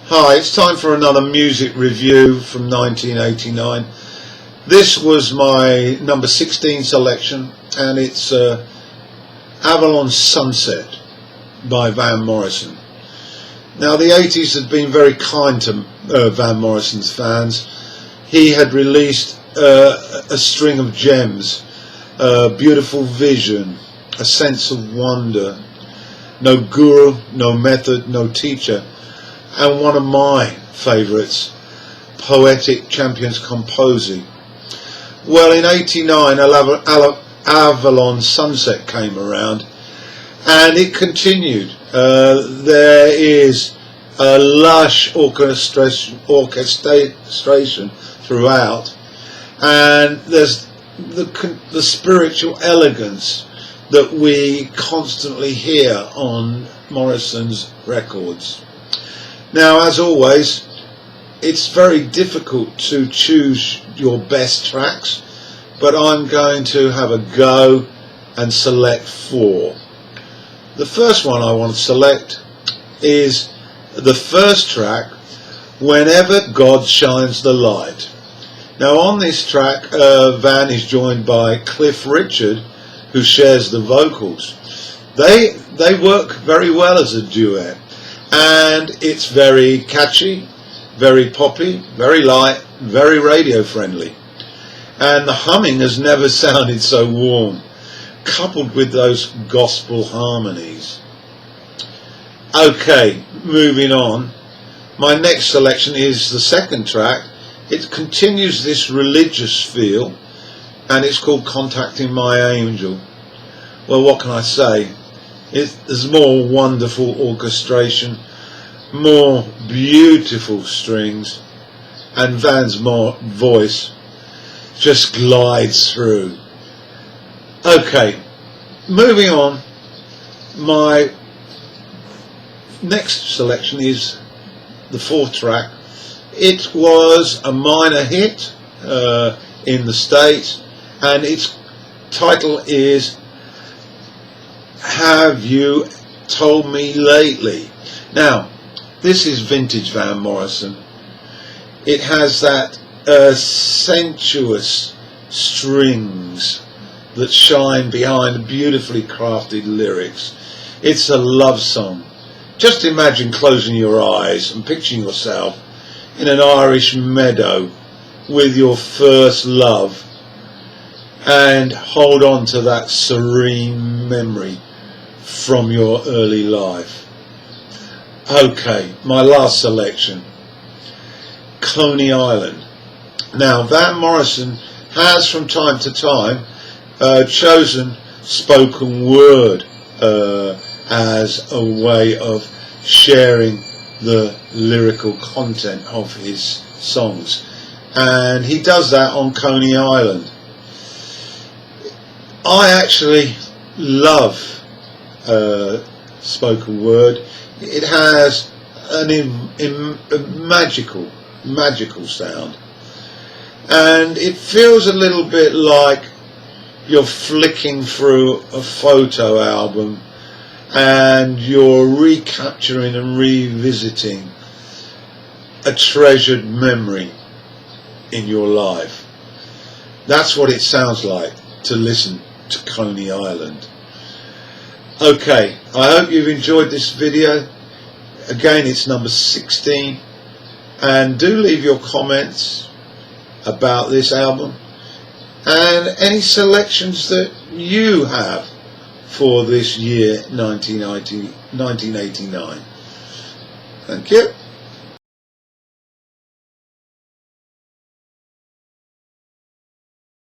Hi, it's time for another music review from 1989. This was my number 16 selection, and it's Avalon Sunset by Van Morrison. Now, the 80s had been very kind to Van Morrison's fans. He had released a string of gems, Beautiful Vision, A Sense of Wonder, No Guru, No Method, No Teacher, and one of my favourites, Poetic Champions Composing. Well, in '89, Avalon Sunset came around, and it continued. There is a lush orchestration throughout, and there's the spiritual elegance that we constantly hear on Morrison's records. Now, as always, it's very difficult to choose your best tracks, but I'm going to have a go and select 4. The first one I want to select is the first track, Whenever God Shines the Light. Now, on this track, Van is joined by Cliff Richard, who shares the vocals. They work very well as a duet, and it's very catchy, very poppy, very light, very radio friendly, and the humming has never sounded so warm, coupled with those gospel harmonies. Okay, moving on. My next selection is the second track. It continues this religious feel, and it's called Contacting My Angel. Well, what can I say? There's more wonderful orchestration, more beautiful strings, and Van's voice just glides through. Okay, moving on. My next selection is the 4th track. It was a minor hit in the States, and its title is Have You Told Me Lately? Now, this is vintage Van Morrison. It has that sensuous strings that shine behind beautifully crafted lyrics. It's a love song. Just imagine closing your eyes and picturing yourself in an Irish meadow with your first love, and hold on to that serene memory from your early life. Okay, my last selection, Coney Island. Now, Van Morrison has from time to time chosen spoken word as a way of sharing the lyrical content of his songs, and he does that on Coney Island. I actually love spoken word. It has a magical sound, and it feels a little bit like you're flicking through a photo album and you're recapturing and revisiting a treasured memory in your life. That's what it sounds like to listen to Coney Island. Okay, I hope you've enjoyed this video. Again, it's number 16, and do leave your comments about this album and any selections that you have for this year 1989. Thank you.